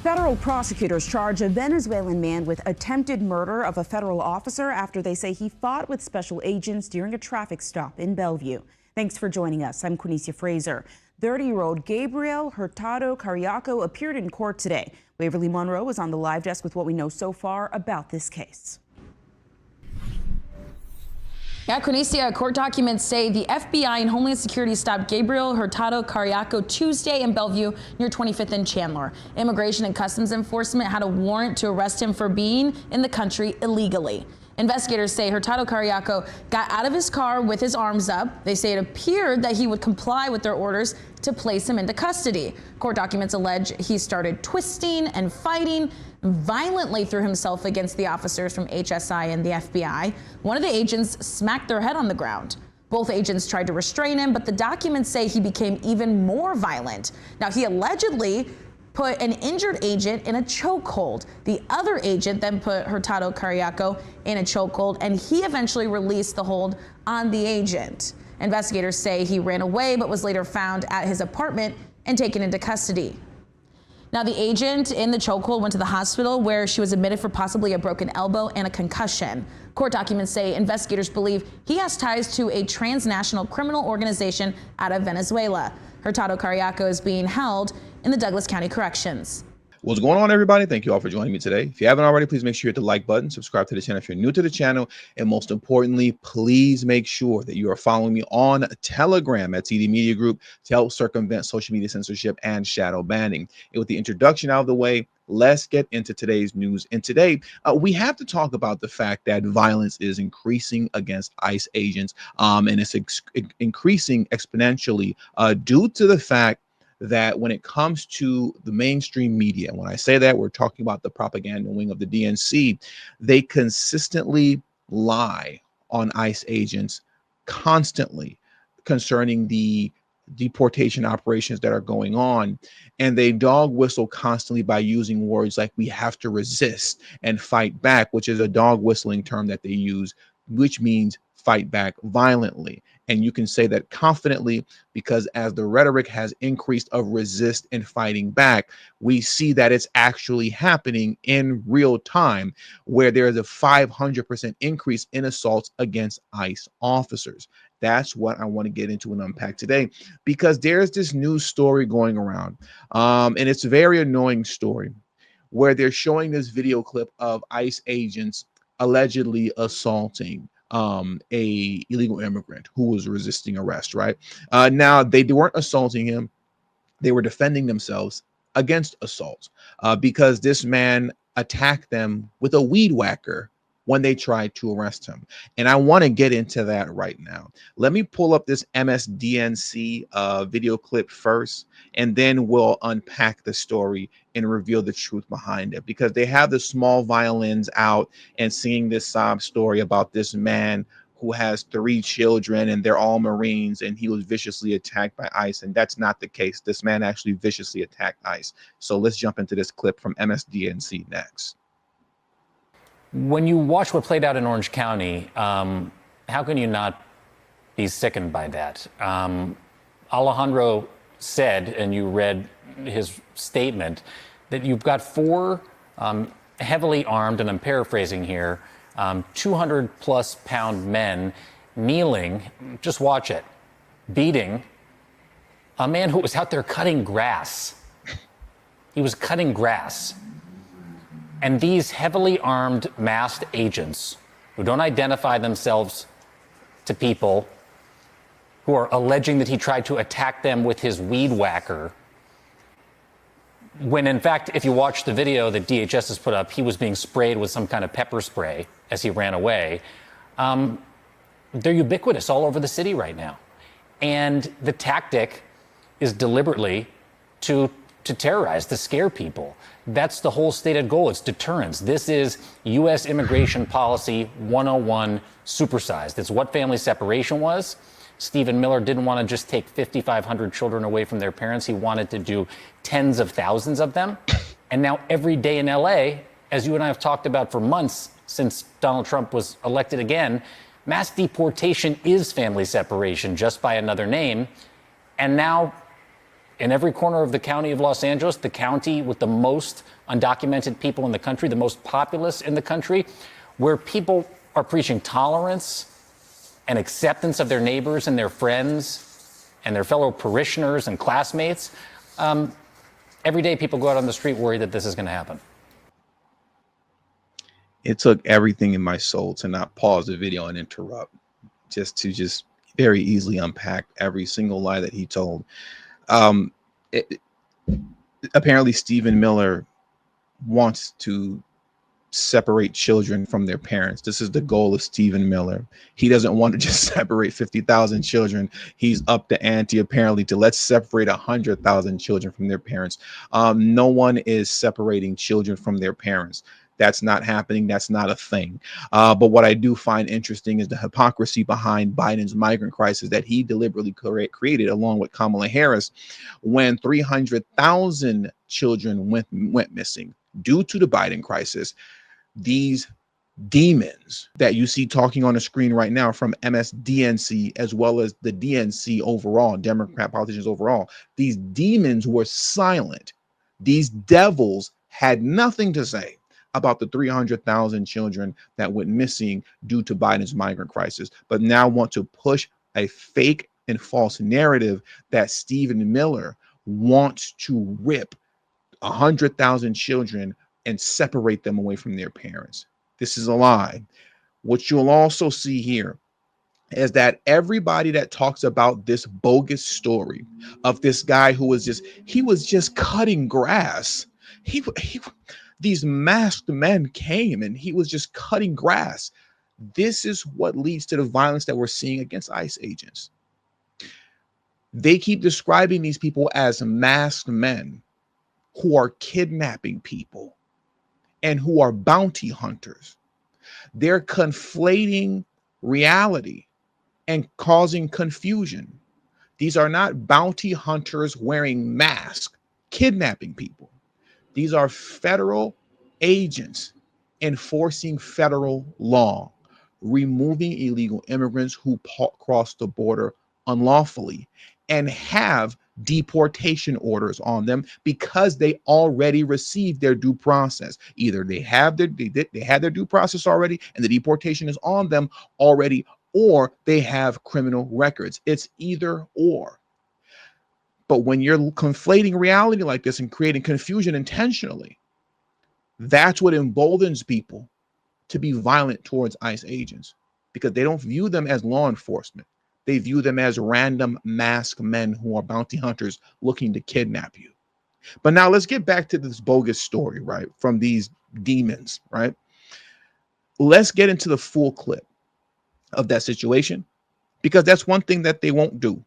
Federal prosecutors charge a Venezuelan man with attempted murder of a federal officer after they say he fought with special agents during a traffic stop in Bellevue. Thanks for joining us. I'm Quinicia Fraser. 30-year-old Gabriel Hurtado Carriaco appeared in court today. Waverly Monroe is on the live desk with what we know so far about this case. Yeah, Quinicia, court documents say the FBI and Homeland Security stopped Gabriel Hurtado Carriaco Tuesday in Bellevue near 25th and Chandler. Immigration and Customs Enforcement had a warrant to arrest him for being in the country illegally. Investigators say Hurtado Carriaco got out of his car with his arms up. They say it appeared that he would comply with their orders to place him into custody. Court documents allege he started twisting and fighting, violently threw himself against the officers from HSI and the FBI. One of the agents smacked their head on the ground. Both agents tried to restrain him, but the documents say he became even more violent. Now, he allegedly put an injured agent in a chokehold. The other agent then put Hurtado Carriaco in a chokehold, and he eventually released the hold on the agent. Investigators say he ran away, but was later found at his apartment and taken into custody. Now, the agent in the chokehold went to the hospital where she was admitted for possibly a broken elbow and a concussion. Court documents say investigators believe he has ties to a transnational criminal organization out of Venezuela. Hurtado Carriaco is being held in the Douglas County Corrections. What's going on, everybody? Thank you all for joining me today. If you haven't already, please make sure you hit the like button, subscribe to the channel if you're new to the channel, and most importantly, please make sure that you are following me on Telegram at TD Media Group to help circumvent social media censorship and shadow banning. And with the introduction out of the way, let's get into today's news. And today, we have to talk about the fact that violence is increasing against ICE agents, and it's increasing exponentially due to the fact that when it comes to the mainstream media, when I say that, we're talking about the propaganda wing of the DNC, they consistently lie on ICE agents constantly concerning the deportation operations that are going on. And they dog whistle constantly by using words like "we have to resist" and "fight back," which is a dog whistling term that they use, which means fight back violently. And you can say that confidently because as the rhetoric has increased of resist and fighting back, we see that it's actually happening in real time, where there is a 500% increase in assaults against ICE officers. That's what I want to get into and unpack today, because there's this news story going around, and it's a very annoying story, where they're showing this video clip of ICE agents allegedly assaulting a illegal immigrant who was resisting arrest, right? Now, they weren't assaulting him. They were defending themselves against assault because this man attacked them with a weed whacker when they tried to arrest him. And I want to get into that right now. Let me pull up this MSDNC video clip first, and then we'll unpack the story and reveal the truth behind it, because they have the small violins out and singing this sob story about this man who has 3 children and they're all Marines and he was viciously attacked by ICE. And that's not the case. This man actually viciously attacked ICE. So let's jump into this clip from MSDNC next. When you watch what played out in Orange County, how can you not be sickened by that? Alejandro said, and you read his statement, that you've got 4 heavily armed, and I'm paraphrasing here, 200-plus pound men kneeling, just watch it, beating a man who was out there cutting grass. He was cutting grass. And these heavily armed masked agents who don't identify themselves to people, who are alleging that he tried to attack them with his weed whacker, when in fact, if you watch the video that DHS has put up, he was being sprayed with some kind of pepper spray as he ran away. They're ubiquitous all over the city right now. And the tactic is deliberately to terrorize, to scare people. That's the whole stated goal. It's deterrence. This is U.S. immigration policy 101 supersized. It's what family separation was. Stephen Miller didn't want to just take 5,500 children away from their parents. He wanted to do tens of thousands of them. And now every day in L.A., as you and I have talked about for months since Donald Trump was elected again, mass deportation is family separation, just by another name. And now in every corner of the county of Los Angeles, the county with the most undocumented people in the country, the most populous in the country, where people are preaching tolerance and acceptance of their neighbors and their friends and their fellow parishioners and classmates. Every day people go out on the street worried that this is going to happen. It took everything in my soul to not pause the video and interrupt, just very easily unpack every single lie that he told. Apparently Stephen Miller wants to separate children from their parents. This is the goal of Stephen Miller. He doesn't want to just separate 50,000 children. He's up the ante apparently to let's separate 100,000 children from their parents. No one is separating children from their parents. That's not happening. That's not a thing. But what I do find interesting is the hypocrisy behind Biden's migrant crisis that he deliberately created along with Kamala Harris when 300,000 children went missing due to the Biden crisis. These demons that you see talking on the screen right now from MSDNC as well as the DNC overall, Democrat politicians overall, these demons were silent. These devils had nothing to say about the 300,000 children that went missing due to Biden's migrant crisis, but now want to push a fake and false narrative that Stephen Miller wants to rip 100,000 children and separate them away from their parents. This is a lie. What you'll also see here is that everybody that talks about this bogus story of this guy who was just cutting grass. These masked men came and he was just cutting grass. This is what leads to the violence that we're seeing against ICE agents. They keep describing these people as masked men who are kidnapping people and who are bounty hunters. They're conflating reality and causing confusion. These are not bounty hunters wearing masks, kidnapping people. These are federal agents enforcing federal law, removing illegal immigrants who cross the border unlawfully and have deportation orders on them because they already received their due process. Either they had their due process already and the deportation is on them already, or they have criminal records. It's either or. But when you're conflating reality like this and creating confusion intentionally, that's what emboldens people to be violent towards ICE agents, because they don't view them as law enforcement. They view them as random masked men who are bounty hunters looking to kidnap you. But now let's get back to this bogus story, right? From these demons, right? Let's get into the full clip of that situation, because that's one thing that they won't do.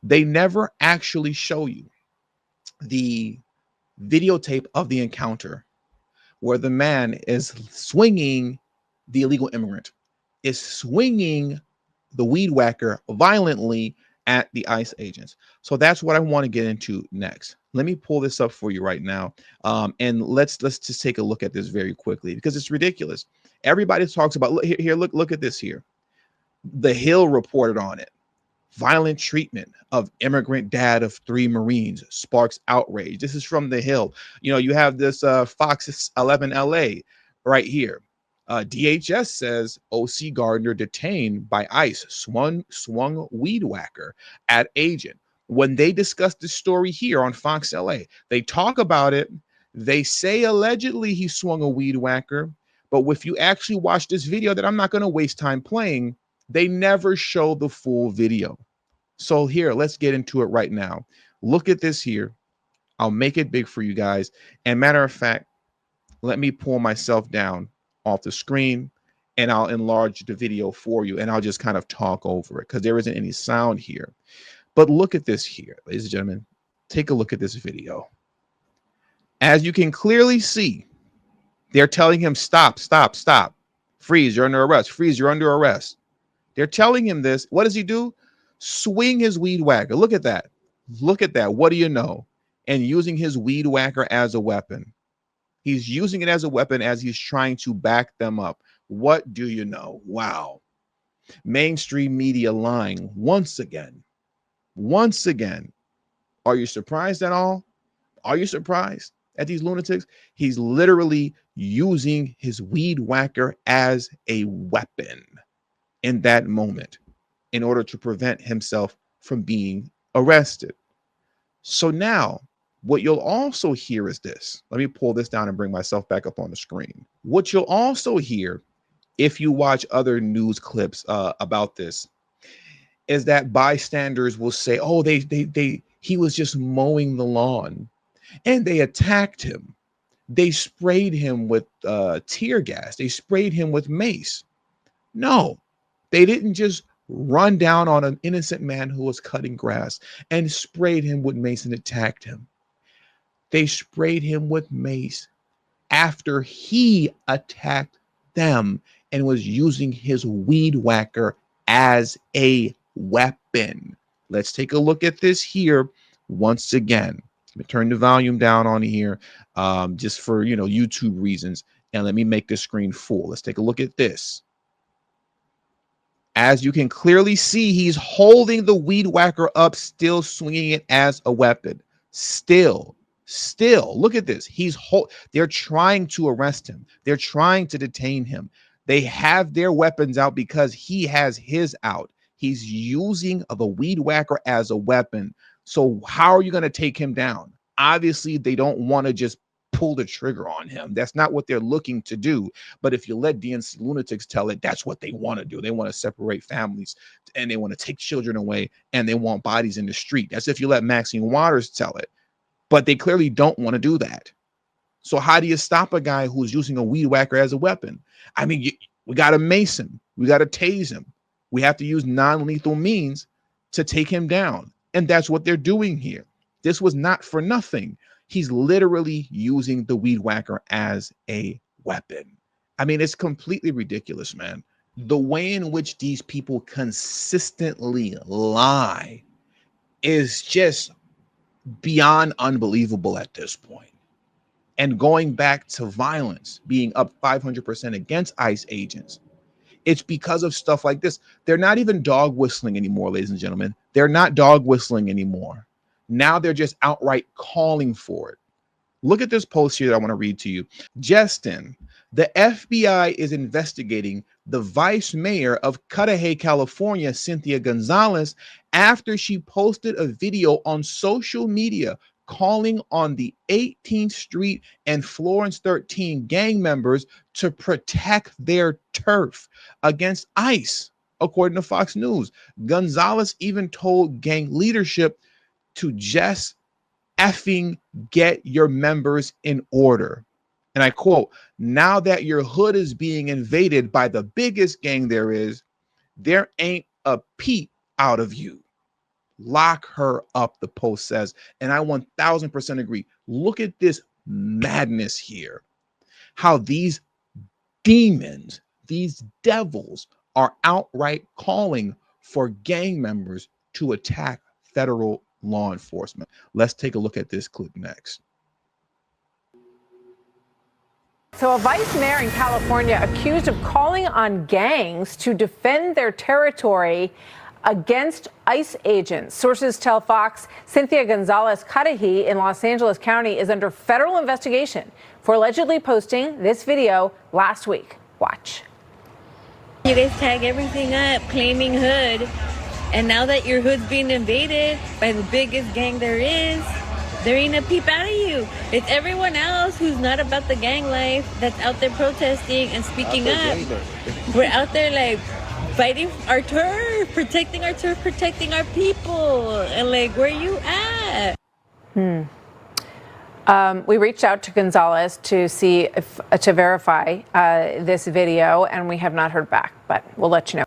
They never actually show you the videotape of the encounter where the man is swinging the illegal immigrant, is swinging the weed whacker violently at the ICE agents. So that's what I want to get into next. Let me pull this up for you right now. And let's just take a look at this very quickly, because it's ridiculous. Everybody talks about, look at this here. The Hill reported on it. Violent treatment of immigrant dad of 3 Marines sparks outrage. This is from The Hill. You know, you have this Fox 11 LA right here. DHS says OC Gardner detained by ICE, swung weed whacker at agent. When they discuss this story here on Fox LA, they talk about it. They say allegedly he swung a weed whacker, but if you actually watch this video that I'm not going to waste time playing, they never show the full video. So here, let's get into it right now. Look at this here. I'll make it big for you guys. And matter of fact, let me pull myself down off the screen and I'll enlarge the video for you. And I'll just kind of talk over it because there isn't any sound here. But look at this here, ladies and gentlemen. Take a look at this video. As you can clearly see, they're telling him, stop, stop, stop. Freeze, you're under arrest. Freeze, you're under arrest. They're telling him this. What does he do? Swing his weed whacker. Look at that. Look at that. What do you know? And using his weed whacker as a weapon. He's using it as a weapon as he's trying to back them up. What do you know? Wow. Mainstream media lying once again. Once again. Are you surprised at all? Are you surprised at these lunatics? He's literally using his weed whacker as a weapon in that moment in order to prevent himself from being arrested. So now, what you'll also hear is this. Let me pull this down and bring myself back up on the screen. What you'll also hear, if you watch other news clips about this, is that bystanders will say, "Oh, he was just mowing the lawn," and they attacked him. They sprayed him with tear gas. They sprayed him with mace. No, they didn't just run down on an innocent man who was cutting grass and sprayed him with mace and attacked him. They sprayed him with mace after he attacked them and was using his weed whacker as a weapon. Let's take a look at this here once again. Let me turn the volume down on here just for YouTube reasons, and let me make the screen full. Let's take a look at this. As you can clearly see, he's holding the weed whacker up, still swinging it as a weapon. Still, look at this. They're trying to arrest him. They're trying to detain him. They have their weapons out because he has his out. He's using the weed whacker as a weapon. So how are you going to take him down? Obviously, they don't want to just pull the trigger on him. That's not what they're looking to do. But if you let DNC lunatics tell it, that's what they want to do. They want to separate families and they want to take children away and they want bodies in the street. That's if you let Maxine Waters tell it. But they clearly don't want to do that. So how do you stop a guy who's using a weed whacker as a weapon? I mean, we got to mace him. We got to tase him. We have to use non-lethal means to take him down. And that's what they're doing here. This was not for nothing. He's literally using the weed whacker as a weapon. I mean, it's completely ridiculous, man. The way in which these people consistently lie is just beyond unbelievable at this point. And going back to violence being up 500% against ICE agents, it's because of stuff like this. They're not even dog whistling anymore, ladies and gentlemen. They're not dog whistling anymore. Now they're just outright calling for it. Look at this post here that I want to read to you. Justin, the FBI is investigating the vice mayor of Cudahy, California, Cynthia Gonzalez, after she posted a video on social media calling on the 18th Street and Florence 13 gang members to protect their turf against ICE, according to Fox News. Gonzalez even told gang leadership to just effing get your members in order. And I quote, "Now that your hood is being invaded by the biggest gang there is, there ain't a peep out of you. Lock her up," the post says. And I 1000% agree. Look at this madness here. How these demons, these devils are outright calling for gang members to attack federal law enforcement. Let's take a look at this clip next. So a vice mayor in California accused of calling on gangs to defend their territory against ICE agents. Sources tell Fox Cynthia Gonzalez Cudahy in Los Angeles County is under federal investigation for allegedly posting this video last week. Watch. You guys tag everything up claiming hood. And now that your hood's being invaded by the biggest gang there is, there ain't a peep out of you. It's everyone else who's not about the gang life that's out there protesting and speaking up. We're out there like fighting our turf, protecting our people. And like, where you at? We reached out to Gonzalez to see if to verify this video, and we have not heard back, but we'll let you know.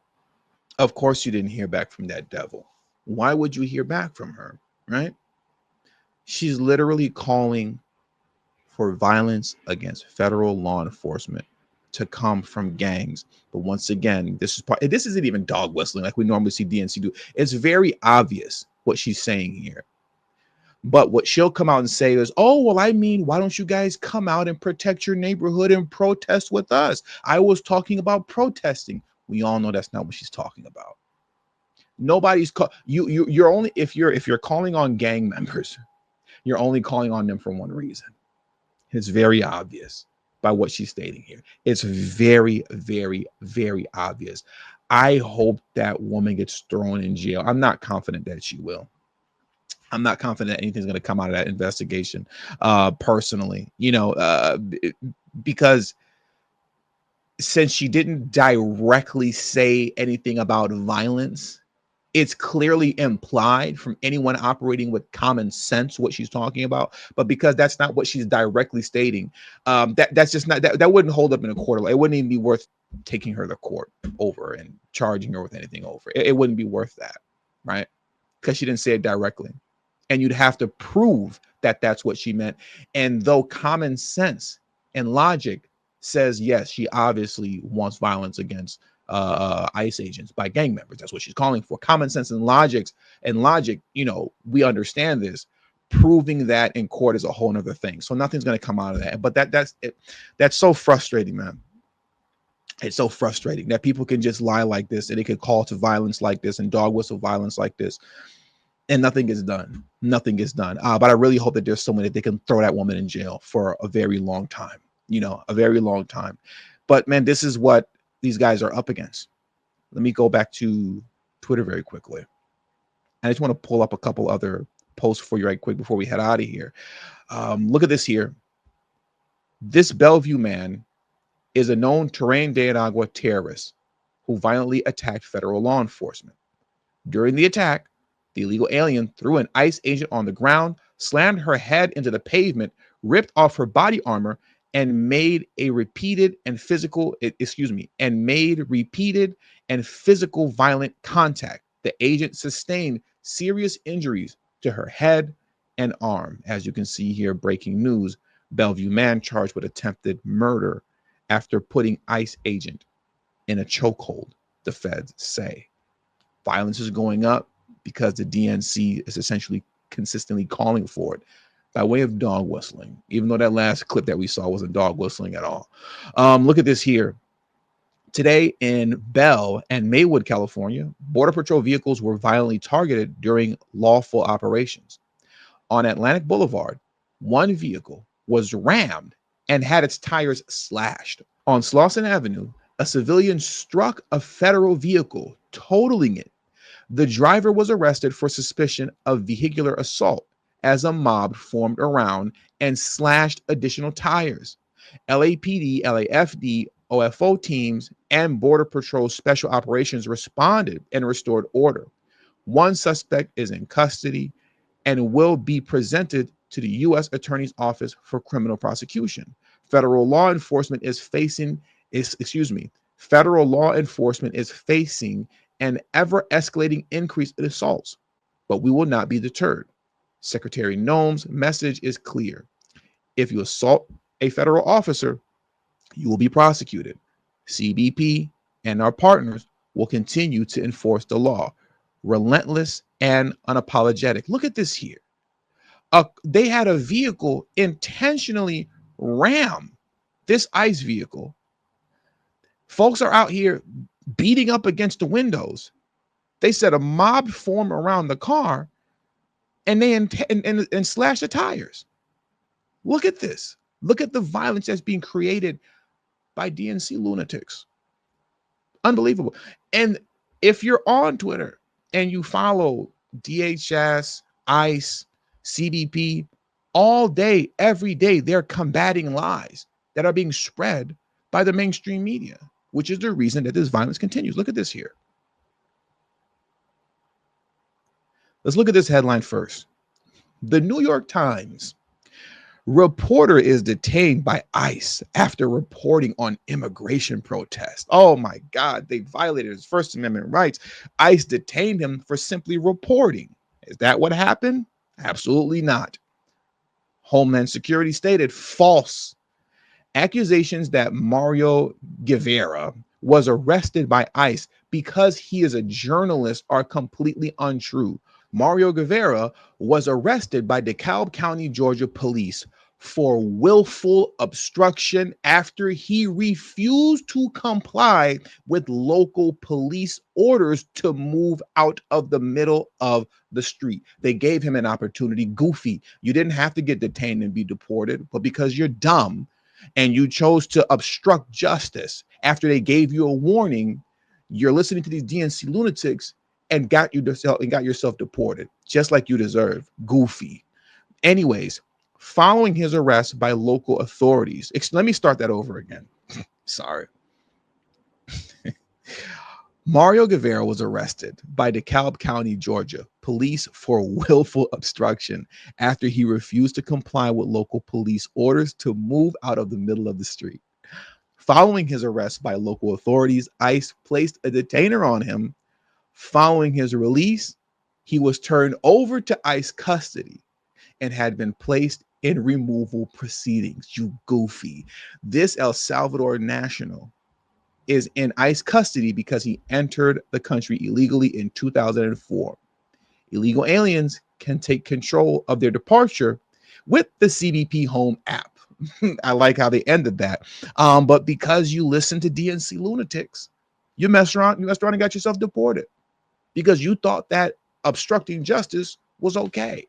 Of course you didn't hear back from that devil. Why would you hear back from her, right? She's literally calling for violence against federal law enforcement to come from gangs. But once again, this isn't even dog whistling like we normally see DNC do. It's very obvious what she's saying here. But what she'll come out and say is, "Oh, well, I mean, why don't you guys come out and protect your neighborhood and protest with us? I was talking about protesting." We all know that's not what she's talking about. Nobody's you're only, if you're calling on gang members, you're only calling on them for one reason. It's very obvious by what she's stating here. It's very, very, very obvious. I hope that woman gets thrown in jail. I'm not confident that she will. I'm not confident that anything's going to come out of that investigation, personally, because since she didn't directly say anything about violence, it's clearly implied from anyone operating with common sense what she's talking about. But because that's not what she's directly stating, that's just not, that wouldn't hold up in a court. It wouldn't even be worth taking her to court over and charging her with anything over. It wouldn't be worth that, right? Because she didn't say it directly. And you'd have to prove that that's what she meant. And though common sense and logic says, yes, she obviously wants violence against ICE agents by gang members. That's what she's calling for. Common sense and logic, we understand this. Proving that in court is a whole nother thing. So nothing's going to come out of that. But that's it. That's so frustrating, man. It's so frustrating that people can just lie like this, and they could call to violence like this and dog whistle violence like this, and nothing gets done. Nothing gets done. But I really hope that there's someone that they can throw that woman in jail for a very long time. A very long time. But man, this is what these guys are up against. Let me go back to Twitter very quickly. I just want to pull up a couple other posts for you right quick before we head out of here. Look at this here. This Bellevue man is a known Terrain de Aragua terrorist who violently attacked federal law enforcement. During the attack, the illegal alien threw an ICE agent on the ground, slammed her head into the pavement, ripped off her body armor, and made repeated and physical violent contact. The agent sustained serious injuries to her head and arm. As you can see here, breaking news: Bellevue man charged with attempted murder after putting ICE agent in a chokehold, the feds say. Violence is going up because the DNC is essentially consistently calling for it by way of dog whistling, even though that last clip that we saw wasn't dog whistling at all. Look at this here. Today in Bell and Maywood, California, Border Patrol vehicles were violently targeted during lawful operations. On Atlantic Boulevard, one vehicle was rammed and had its tires slashed. On Slauson Avenue, a civilian struck a federal vehicle, totaling it. The driver was arrested for suspicion of vehicular assault as a mob formed around and slashed additional tires. LAPD, LAFD, OFO teams, and Border Patrol Special Operations responded and restored order. One suspect is in custody and will be presented to the U.S. Attorney's Office for criminal prosecution. Federal law enforcement is facing an ever-escalating increase in assaults, but we will not be deterred. Secretary Noem's message is clear. If you assault a federal officer, you will be prosecuted. CBP and our partners will continue to enforce the law, relentless and unapologetic. Look at this here. They had a vehicle intentionally ram this ICE vehicle. Folks are out here beating up against the windows. They said a mob formed around the car, and they and slash the tires. Look at this. Look at the violence that's being created by DNC lunatics. Unbelievable. And if you're on Twitter and you follow DHS, ICE, CBP, all day, every day, they're combating lies that are being spread by the mainstream media, which is the reason that this violence continues. Look at this here. Let's look at this headline first. The New York Times: reporter is detained by ICE after reporting on immigration protest. Oh my God, they violated his First Amendment rights. ICE detained him for simply reporting. Is that what happened? Absolutely not. Homeland Security stated false. Accusations that Mario Guevara was arrested by ICE because he is a journalist are completely untrue. Mario Guevara was arrested by DeKalb County, Georgia police for willful obstruction after he refused to comply with local police orders to move out of the middle of the street. They gave him an opportunity. Goofy, you didn't have to get detained and be deported, but because you're dumb and you chose to obstruct justice after they gave you a warning, you're listening to these DNC lunatics and got yourself deported, just like you deserve. Goofy. Anyways, following his arrest by local authorities, let me start that over again. Sorry. Mario Guevara was arrested by DeKalb County, Georgia, police for willful obstruction after he refused to comply with local police orders to move out of the middle of the street. Following his arrest by local authorities, ICE placed a detainer on him. Following his release, he was turned over to ICE custody and had been placed in removal proceedings. You goofy. This El Salvador national is in ICE custody because he entered the country illegally in 2004. Illegal aliens can take control of their departure with the CBP Home app. I like how they ended that. But because you listen to DNC lunatics, you messed around and got yourself deported because you thought that obstructing justice was okay.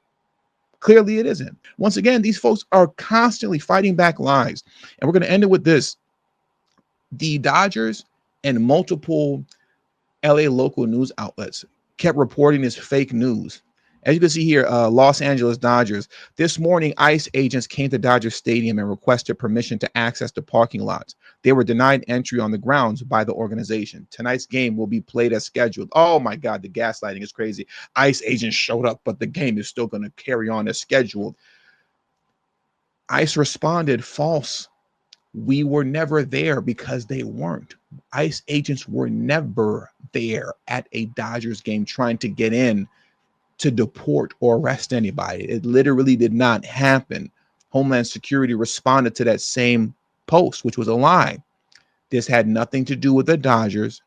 Clearly it isn't. Once again, these folks are constantly fighting back lies. And we're going to end it with this. The Dodgers and multiple LA local news outlets kept reporting this fake news. As you can see here, Los Angeles Dodgers. This morning, ICE agents came to Dodger Stadium and requested permission to access the parking lots. They were denied entry on the grounds by the organization. Tonight's game will be played as scheduled. Oh my God, the gaslighting is crazy. ICE agents showed up, but the game is still going to carry on as scheduled. ICE responded, false. We were never there because they weren't. ICE agents were never there at a Dodgers game trying to get in to deport or arrest anybody. It literally did not happen. Homeland Security responded to that same post, which was a lie. This had nothing to do with the Dodgers.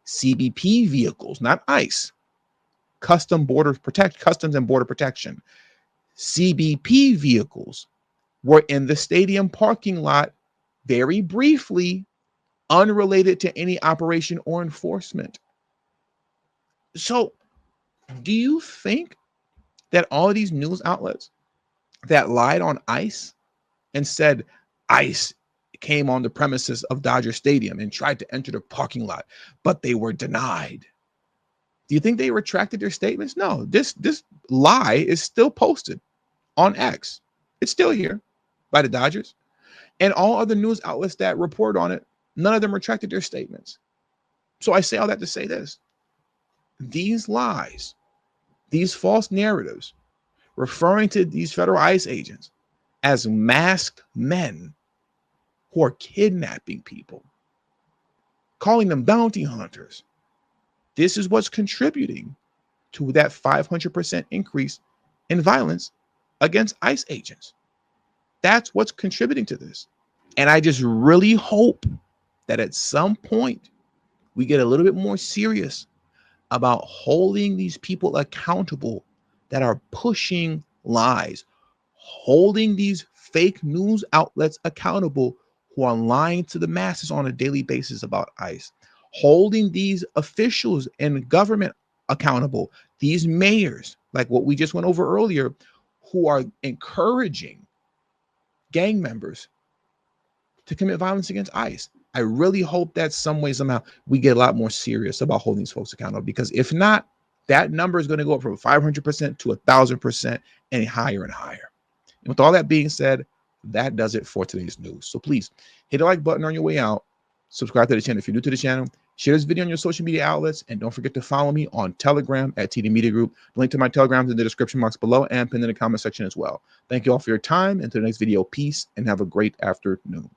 CBP vehicles, not ICE. Customs and Border Protection. CBP vehicles were in the stadium parking lot very briefly, unrelated to any operation or enforcement. So, do you think that all of these news outlets that lied on ICE and said ICE came on the premises of Dodger Stadium and tried to enter the parking lot, but they were denied? Do you think they retracted their statements? No, this lie is still posted on X. It's still here by the Dodgers. And all other news outlets that report on it, none of them retracted their statements. So I say all that to say this. These lies, these false narratives, referring to these federal ICE agents as masked men who are kidnapping people, calling them bounty hunters. This is what's contributing to that 500% increase in violence against ICE agents. That's what's contributing to this. And I just really hope that at some point we get a little bit more serious about holding these people accountable that are pushing lies, holding these fake news outlets accountable who are lying to the masses on a daily basis about ICE, holding these officials in government accountable, these mayors, like what we just went over earlier, who are encouraging gang members to commit violence against ICE. I really hope that some way, somehow, we get a lot more serious about holding these folks accountable, because if not, that number is going to go up from 500% to 1,000% and higher and higher. And with all that being said, that does it for today's news. So please hit the like button on your way out. Subscribe to the channel if you're new to the channel. Share this video on your social media outlets, and don't forget to follow me on Telegram at TD Media Group. The link to my Telegram is in the description box below and pinned in the comment section as well. Thank you all for your time. Until the next video, peace and have a great afternoon.